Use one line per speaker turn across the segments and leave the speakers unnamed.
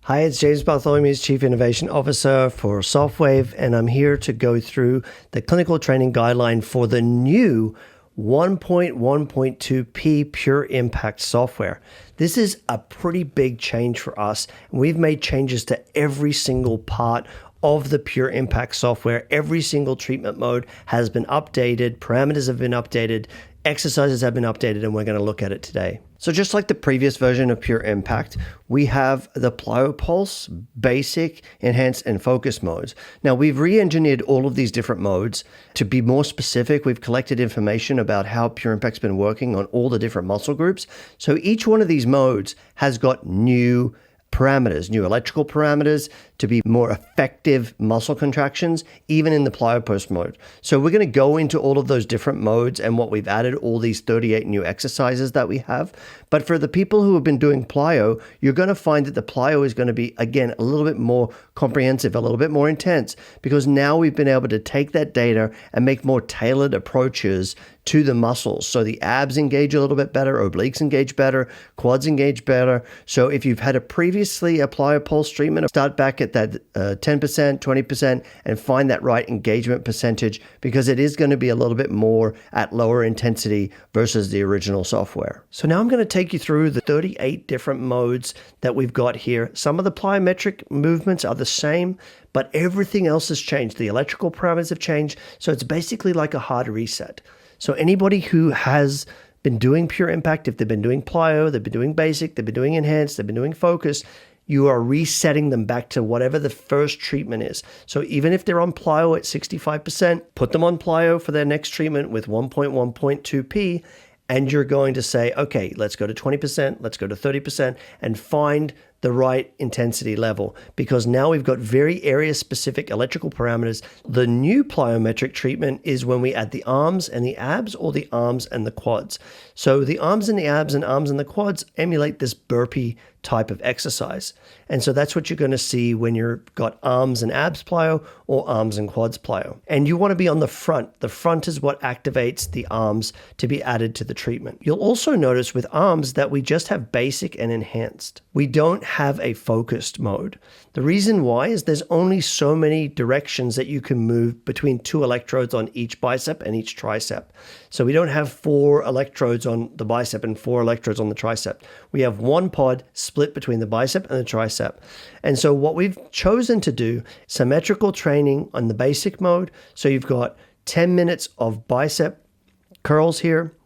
Hi, it's James Bartholomew, Chief Innovation Officer for Sofwave, and I'm here to go through the clinical training guideline for the new 1.1.2p Pure Impact software. This is a pretty big change for us, and we've made changes to every single part of the Pure Impact software. Every single treatment mode has been updated, parameters have been updated, exercises have been updated, and we're going to look at it today. So just like the previous version of Pure Impact, we have the PlyoPulse, Basic, Enhanced, and Focus modes. Now, we've re-engineered all of these different modes. To be more specific, we've collected information about how Pure Impact's been working on all the different muscle groups. So each one of these modes has got new parameters, new electrical parameters to be more effective muscle contractions, even in the PlyoPulse mode. So we're going to go into all of those different modes and what we've added, all these 38 new exercises that we have. But for the people who have been doing plyo, you're going to find that the plyo is going to be, again, a little bit more comprehensive, a little bit more intense, because now we've been able to take that data and make more tailored approaches to the muscles. So the abs engage a little bit better, obliques engage better, quads engage better. So if you've had a previously a PlyoPulse treatment, start back at that 10%, 20%, and find that right engagement percentage, because it is going to be a little bit more at lower intensity versus the original software. So now I'm going to take you through the 38 different modes that we've got here. Some of the plyometric movements are the same, but everything else has changed. The electrical parameters have changed. So it's basically like a hard reset. So anybody who has been doing Pure Impact, if they've been doing plyo, they've been doing basic, they've been doing enhanced, they've been doing focus, you are resetting them back to whatever the first treatment is. So even if they're on plyo at 65%, put them on plyo for their next treatment with 1.1.2p, and you're going to say, okay, let's go to 20%, let's go to 30%, and find the right intensity level, because now we've got very area-specific electrical parameters. The new plyometric treatment is when we add the arms and the abs, or the arms and the quads. So the arms and the abs and arms and the quads emulate this burpee type of exercise. And so that's what you're going to see when you've got arms and abs plyo or arms and quads plyo. And you want to be on the front. The front is what activates the arms to be added to the treatment. You'll also notice with arms that we just have basic and enhanced. We don't have a focused mode. The reason why is there's only so many directions that you can move between two electrodes on each bicep and each tricep. So we don't have 4 electrodes on the bicep and 4 electrodes on the tricep. We have one pod split between the bicep and the tricep. And so what we've chosen to do, symmetrical training on the basic mode. So you've got 10 minutes of bicep curls here,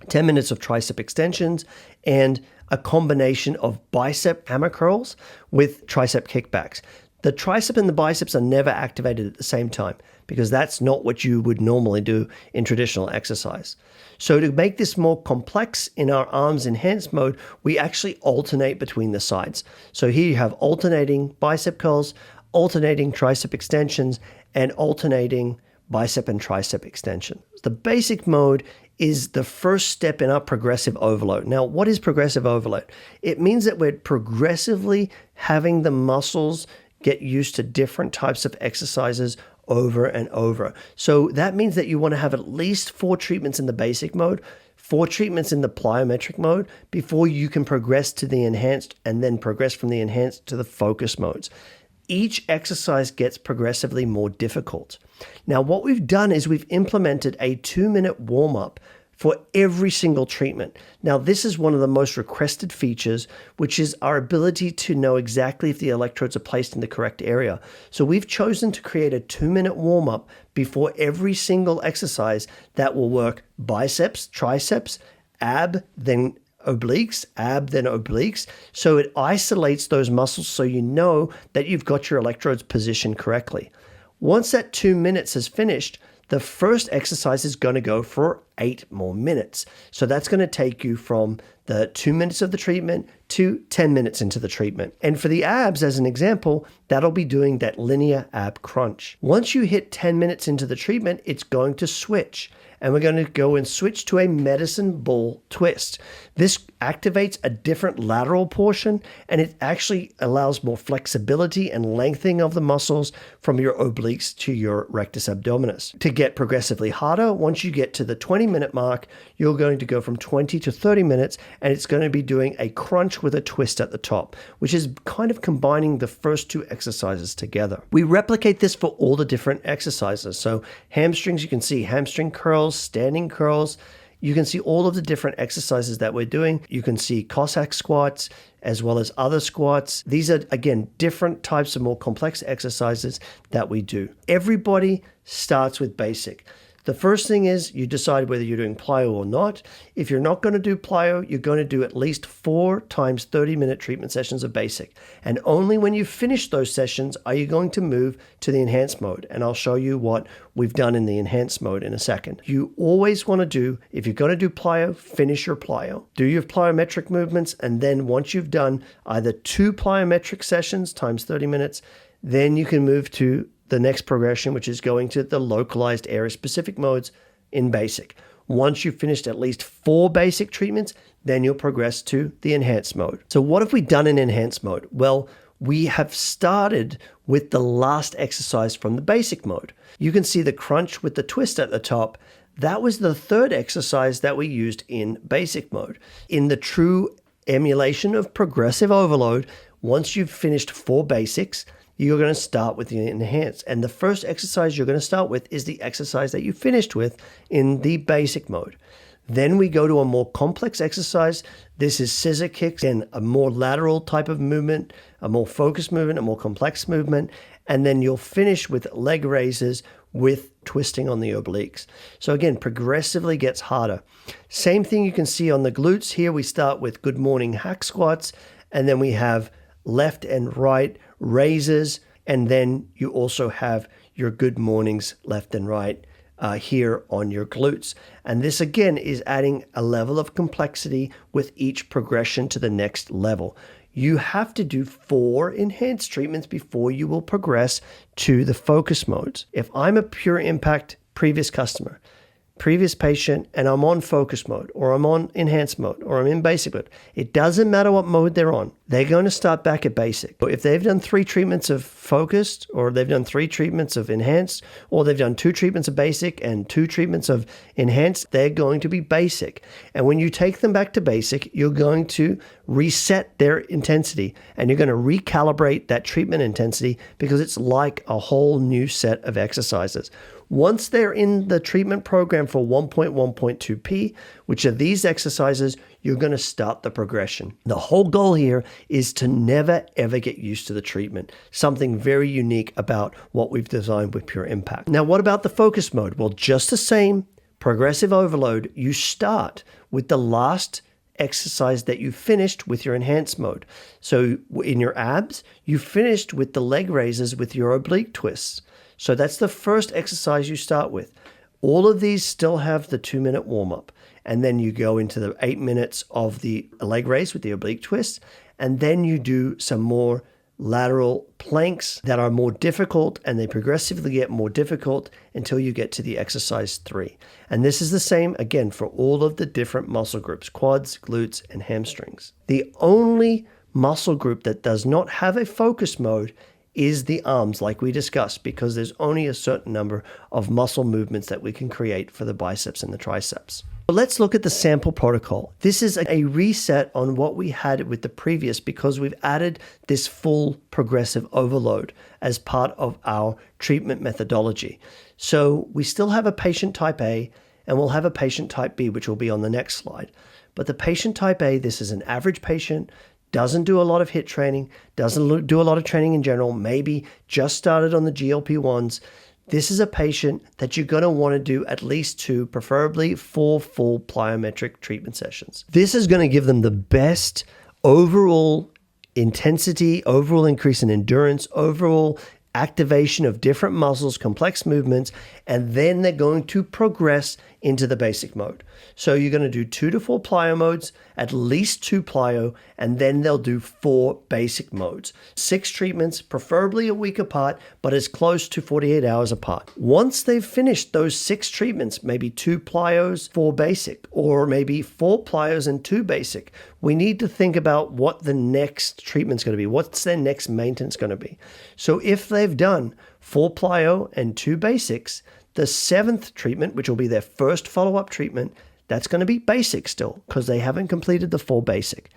10 minutes of tricep extensions, and a combination of bicep hammer curls with tricep kickbacks. The tricep and the biceps are never activated at the same time, because that's not what you would normally do in traditional exercise. So to make this more complex in our arms enhanced mode, we actually alternate between the sides. So here you have alternating bicep curls, alternating tricep extensions, and alternating bicep and tricep extension. The basic mode is the first step in our progressive overload. Now, what is progressive overload? It means that we're progressively having the muscles get used to different types of exercises over and over. So that means that you want to have at least 4 treatments in the basic mode, 4 treatments in the plyometric mode before you can progress to the enhanced, and then progress from the enhanced to the focus modes. Each exercise gets progressively more difficult. Now, what we've done is we've implemented a 2-minute warm-up for every single treatment. Now, this is one of the most requested features, which is our ability to know exactly if the electrodes are placed in the correct area. So we've chosen to create a 2-minute warm-up before every single exercise that will work biceps, triceps, ab, then obliques, ab, then obliques. So it isolates those muscles so you know that you've got your electrodes positioned correctly. Once that 2 minutes has finished, the first exercise is going to go for 8 more minutes. So that's going to take you from the 2 minutes of the treatment to 10 minutes into the treatment. And for the abs, as an example, that'll be doing that linear ab crunch. Once you hit 10 minutes into the treatment, it's going to switch. And we're going to go and switch to a medicine ball twist. This activates a different lateral portion, and it actually allows more flexibility and lengthening of the muscles from your obliques to your rectus abdominis. To get progressively harder, once you get to the 20 20-minute mark, you're going to go from 20 to 30 minutes, and it's going to be doing a crunch with a twist at the top, which is kind of combining the first two exercises together. We replicate this for all the different exercises. So hamstrings, you can see hamstring curls, standing curls. You can see all of the different exercises that we're doing. You can see Cossack squats as well as other squats. These are, again, different types of more complex exercises that we do. Everybody starts with basic. The first thing is you decide whether you're doing plyo or not. If you're not going to do plyo, you're going to do at least 4 times 30-minute treatment sessions of basic. And only when you finish those sessions are you going to move to the enhanced mode. And I'll show you what we've done in the enhanced mode in a second. You always want to do, if you're going to do plyo, finish your plyo. Do your plyometric movements, and then once you've done either 2 plyometric sessions times 30 minutes, then you can move to the next progression, which is going to the localized area-specific modes in basic. Once you've finished at least 4 basic treatments, then you'll progress to the enhanced mode. So what have we done in enhanced mode? Well, we have started with the last exercise from the basic mode. You can see the crunch with the twist at the top. That was the 3rd exercise that we used in basic mode. In the true emulation of progressive overload, once you've finished 4 basics, you're going to start with the enhanced. And the first exercise you're going to start with is the exercise that you finished with in the basic mode. Then we go to a more complex exercise. This is scissor kicks and a more lateral type of movement, a more focused movement, a more complex movement. And then you'll finish with leg raises with twisting on the obliques. So again, progressively gets harder. Same thing you can see on the glutes. Here we start with good morning hack squats, and then we have left and right raises, and then you also have your good mornings left and right here on your glutes. And this again is adding a level of complexity with each progression to the next level. You have to do 4 enhanced treatments before you will progress to the focus modes. If I'm a pure impact previous customer, previous patient, and I'm on focus mode, or I'm on enhanced mode, or I'm in basic mode, it doesn't matter what mode they're on. They're going to start back at basic. If they've done 3 treatments of focused, or they've done 3 treatments of enhanced, or they've done 2 treatments of basic and 2 treatments of enhanced, they're going to be basic. And when you take them back to basic, you're going to reset their intensity, and you're going to recalibrate that treatment intensity, because it's like a whole new set of exercises. Once they're in the treatment program for 1.1.2p, which are these exercises, you're going to start the progression. The whole goal here is to never, ever get used to the treatment. Something very unique about what we've designed with Pure Impact. Now, what about the focus mode? Well, just the same, progressive overload. You start with the last exercise that you finished with your enhanced mode. So in your abs, you finished with the leg raises with your oblique twists. So that's the first exercise you start with. All of these still have the 2-minute warm-up. And then you go into the 8 minutes of the leg raise with the oblique twist. And then you do some more lateral planks that are more difficult, and they progressively get more difficult until you get to the exercise 3. And this is the same, again, for all of the different muscle groups, quads, glutes, and hamstrings. The only muscle group that does not have a focus mode is the arms, like we discussed, because there's only a certain number of muscle movements that we can create for the biceps and the triceps. But let's look at the sample protocol. This is a reset on what we had with the previous, because we've added this full progressive overload as part of our treatment methodology. So we still have a patient type A, and we'll have a patient type B, which will be on the next slide. But the patient type A, this is an average patient, doesn't do a lot of HIIT training, doesn't do a lot of training in general, maybe just started on the GLP-1s. This is a patient that you're going to want to do at least 2, preferably 4 full plyometric treatment sessions. This is going to give them the best overall intensity, overall increase in endurance, overall activation of different muscles, complex movements, and then they're going to progress into the basic mode. So you're going to do 2 to 4 plyo modes, at least 2 plyo, and then they'll do 4 basic modes. 6 treatments, preferably a week apart, but as close to 48 hours apart. Once they've finished those 6 treatments, maybe 2 plyos, 4 basic, or maybe 4 plyos and 2 basic, we need to think about what the next treatment's going to be. What's their next maintenance going to be? So if they've done 4 plyo and 2 basics, The 7th treatment, which will be their first follow-up treatment, that's going to be basic still because they haven't completed the full basic.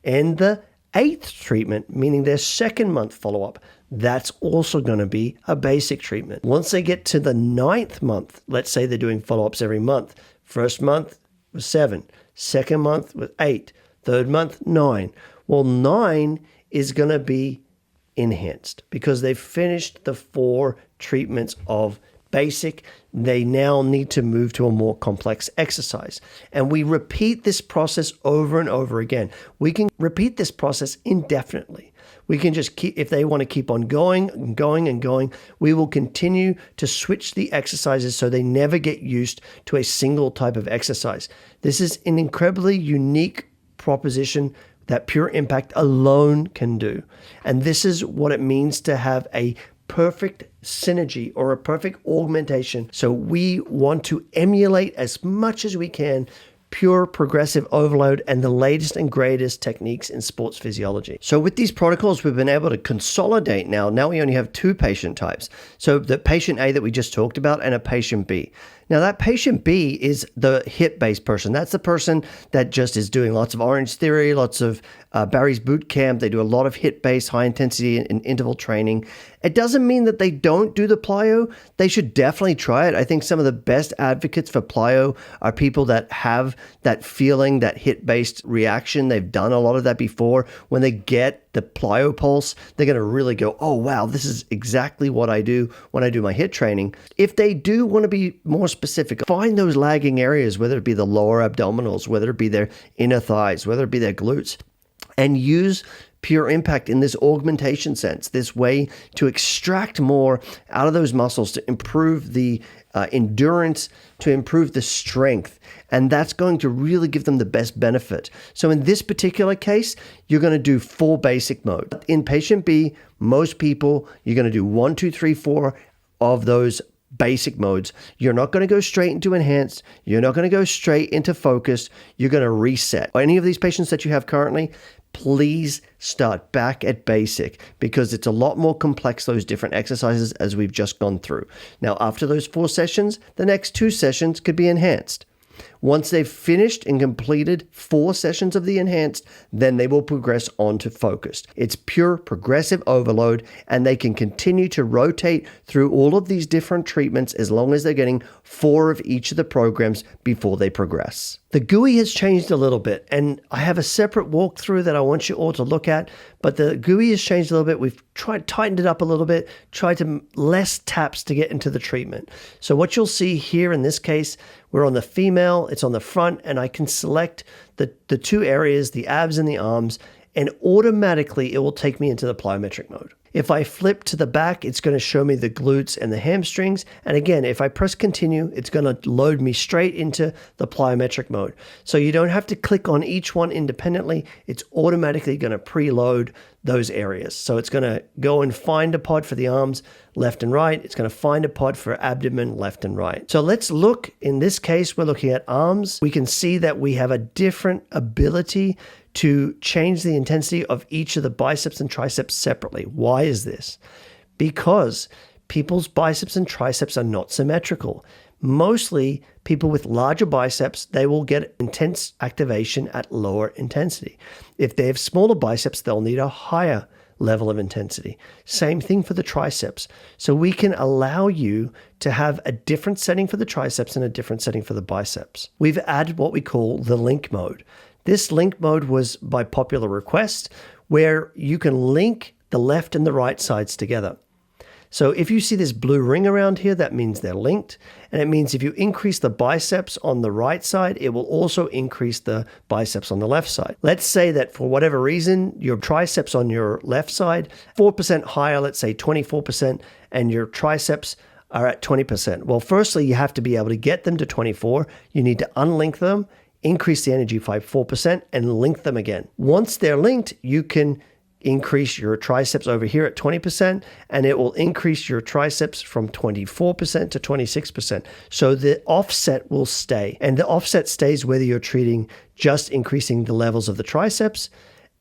And the 8th treatment, meaning their 2nd month follow-up, that's also going to be a basic treatment. Once they get to the 9th month, let's say they're doing follow-ups every month. First month was 7, 2nd month was 8, 3rd month 9. Well, 9 is going to be enhanced because they've finished the 4 treatments of basic. They now need to move to a more complex exercise. And we repeat this process over and over again. We can repeat this process indefinitely. We can just keep, if they want to keep on going and going and going, we will continue to switch the exercises so they never get used to a single type of exercise. This is an incredibly unique proposition that Pure Impact alone can do. And this is what it means to have a perfect synergy or a perfect augmentation. So we want to emulate as much as we can pure progressive overload and the latest and greatest techniques in sports physiology. So with these protocols, we've been able to consolidate now. Now we only have 2 patient types. So the patient A that we just talked about and a patient B. Now that patient B is the HIIT-based person. That's the person that just is doing lots of Orange Theory, lots of Barry's Boot Camp. They do a lot of HIIT-based high intensity and interval training. It doesn't mean that they don't do the plyo. They should definitely try it. I think some of the best advocates for plyo are people that have that feeling, that HIIT-based reaction. They've done a lot of that before. When they get the plyo pulse, they're going to really go, oh, wow, this is exactly what I do when I do my HIIT training. If they do want to be more specific, find those lagging areas, whether it be the lower abdominals, whether it be their inner thighs, whether it be their glutes, and use Pure Impact in this augmentation sense, this way to extract more out of those muscles to improve the endurance, to improve the strength. And that's going to really give them the best benefit. So in this particular case, you're going to do 4 basic mode. In patient B, most people, you're going to do 1, 2, 3, 4 of those basic modes. You're not going to go straight into enhanced. You're not going to go straight into focused. You're going to reset. Any of these patients that you have currently, please start back at basic because it's a lot more complex, those different exercises as we've just gone through. Now, after those 4 sessions, the next 2 sessions could be enhanced. Once they've finished and completed 4 sessions of the enhanced, then they will progress on to focused. It's pure progressive overload, and they can continue to rotate through all of these different treatments as long as they're getting 4 of each of the programs before they progress. The GUI has changed a little bit, and I have a separate walkthrough that I want you all to look at, but the GUI has changed a little bit. We've tightened it up a little bit, tried to less taps to get into the treatment. So what you'll see here in this case, we're on the female, it's on the front, and I can select the 2 areas, the abs and the arms, and automatically it will take me into the plyometric mode. If I flip to the back, it's going to show me the glutes and the hamstrings. And again, if I press continue, it's going to load me straight into the plyometric mode. So you don't have to click on each one independently. It's automatically going to preload those areas. So it's going to go and find a pod for the arms, left and right. It's going to find a pod for abdomen, left and right. So let's look, in this case, we're looking at arms. We can see that we have a different ability to change the intensity of each of the biceps and triceps separately. Why is this? Because people's biceps and triceps are not symmetrical. Mostly people with larger biceps, they will get intense activation at lower intensity. If they have smaller biceps, they'll need a higher level of intensity. Same thing for the triceps. So we can allow you to have a different setting for the triceps and a different setting for the biceps. We've added what we call the link mode. This link mode was by popular request, where you can link the left and the right sides together. So if you see this blue ring around here, that means they're linked. And it means if you increase the biceps on the right side, it will also increase the biceps on the left side. Let's say that for whatever reason, your triceps on your left side, 4% higher, let's say 24%, and your triceps are at 20%. Well, firstly, you have to be able to get them to 24. You need to unlink them, increase the energy by 4%, and link them again. Once they're linked, you can increase your triceps over here at 20%, and it will increase your triceps from 24% to 26%. So the offset will stay, and the offset stays whether you're treating just increasing the levels of the triceps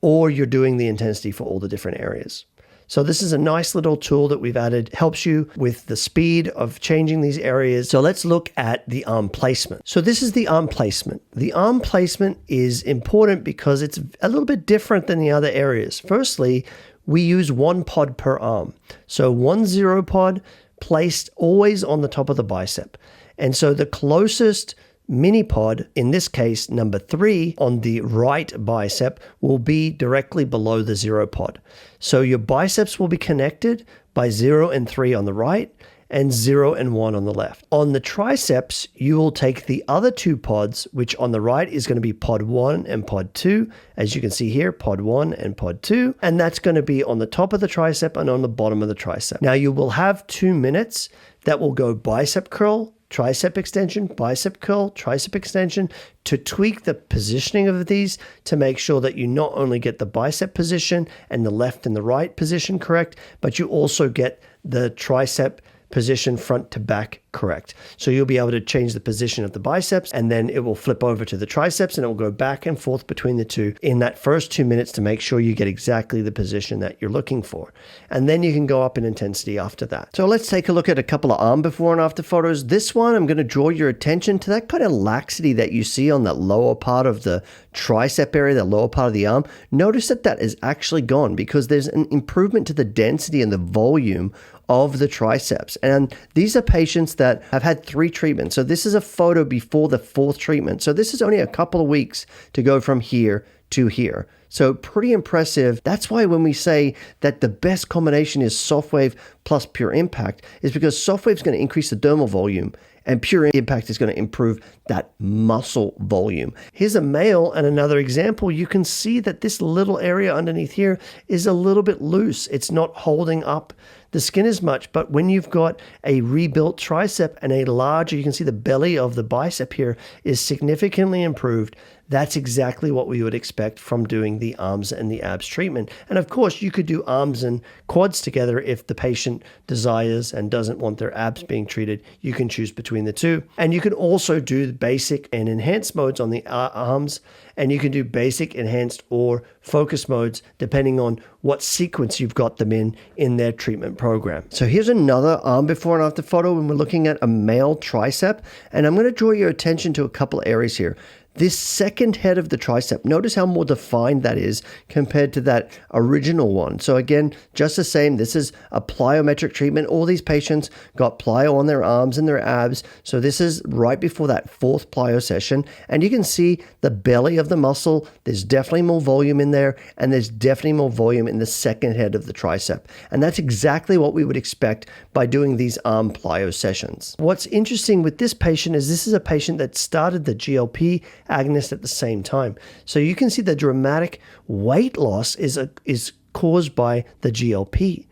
or you're doing the intensity for all the different areas. So this is a nice little tool that we've added, helps you with the speed of changing these areas. So let's look at the arm placement. So this is the arm placement. The arm placement is important because it's a little bit different than the other areas. Firstly, we use 1 pod per arm. So 1 0 pod placed always on the top of the bicep. And so the closest mini pod, in this case, number 3 on the right bicep, will be directly below the 0 pod. So your biceps will be connected by 0 and 3 on the right and 0 and 1 on the left. On the triceps, you will take the other 2 pods, which on the right is going to be pod 1 and pod 2. As you can see here, pod 1 and pod 2. And that's going to be on the top of the tricep and on the bottom of the tricep. Now you will have 2 minutes that will go bicep curl, tricep extension, bicep curl, tricep extension, to tweak the positioning of these to make sure that you not only get the bicep position and the left and the right position correct, but you also get the tricep position front to back correct. So you'll be able to change the position of the biceps, and then it will flip over to the triceps, and it will go back and forth between the two in that first 2 minutes to make sure you get exactly the position that you're looking for. And then you can go up in intensity after that. So let's take a look at a couple of arm before and after photos. This one, I'm going to draw your attention to that kind of laxity that you see on that lower part of the tricep area, the lower part of the arm. Notice that that is actually gone because there's an improvement to the density and the volume of the triceps. And these are patients that have had 3 treatments. So this is a photo before the 4th treatment. So this is only a couple of weeks to go from here to here. So pretty impressive. That's why when we say that the best combination is Sofwave plus Pure Impact, is because Sofwave is going to increase the dermal volume and Pure Impact is going to improve that muscle volume. Here's a male and another example. You can see that this little area underneath here is a little bit loose. It's not holding up the skin as much, but when you've got a rebuilt tricep and a larger, you can see the belly of the bicep here is significantly improved. That's exactly what we would expect from doing the arms and the abs treatment. And of course, you could do arms and quads together if the patient desires and doesn't want their abs being treated. You can choose between the two. And you can also do the basic and enhanced modes on the arms, and you can do basic, enhanced, or focus modes depending on what sequence you've got them in their treatment program. So here's another arm before and after photo when we're looking at a male tricep. And I'm going to draw your attention to a couple of areas here. This second head of the tricep, notice how more defined that is compared to that original one. So again, just the same, this is a plyometric treatment. All these patients got plyo on their arms and their abs. So this is right before that 4th plyo session. And you can see the belly of the muscle. There's definitely more volume in there, and there's definitely more volume in the second head of the tricep. And that's exactly what we would expect by doing these arm plyo sessions. What's interesting with this patient is this is a patient that started the GLP agonist at the same time. So you can see the dramatic weight loss is caused by the GLP.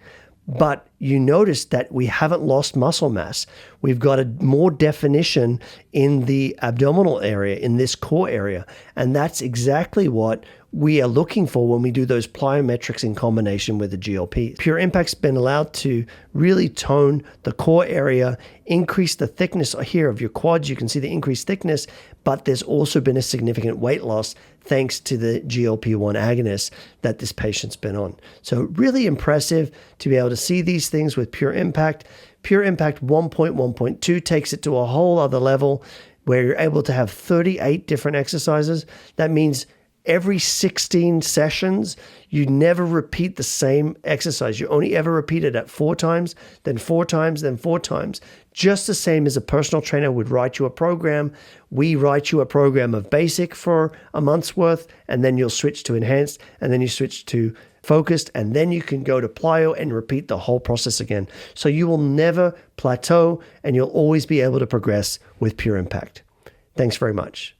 But you notice that we haven't lost muscle mass. We've got a more definition in the abdominal area, in this core area. And that's exactly what we are looking for when we do those plyometrics in combination with the GLP. Pure Impact's been allowed to really tone the core area, increase the thickness here of your quads. You can see the increased thickness, but there's also been a significant weight loss thanks to the GLP-1 agonist that this patient's been on. So really impressive to be able to see these things with Pure Impact. Pure Impact 1.1.2 takes it to a whole other level where you're able to have 38 different exercises. That means every 16 sessions, you never repeat the same exercise. You only ever repeat it at 4 times, then 4 times, then 4 times. Just the same as a personal trainer would write you a program. We write you a program of basic for a month's worth, and then you'll switch to enhanced, and then you switch to focused, and then you can go to plyo and repeat the whole process again. So you will never plateau, and you'll always be able to progress with Pure Impact. Thanks very much.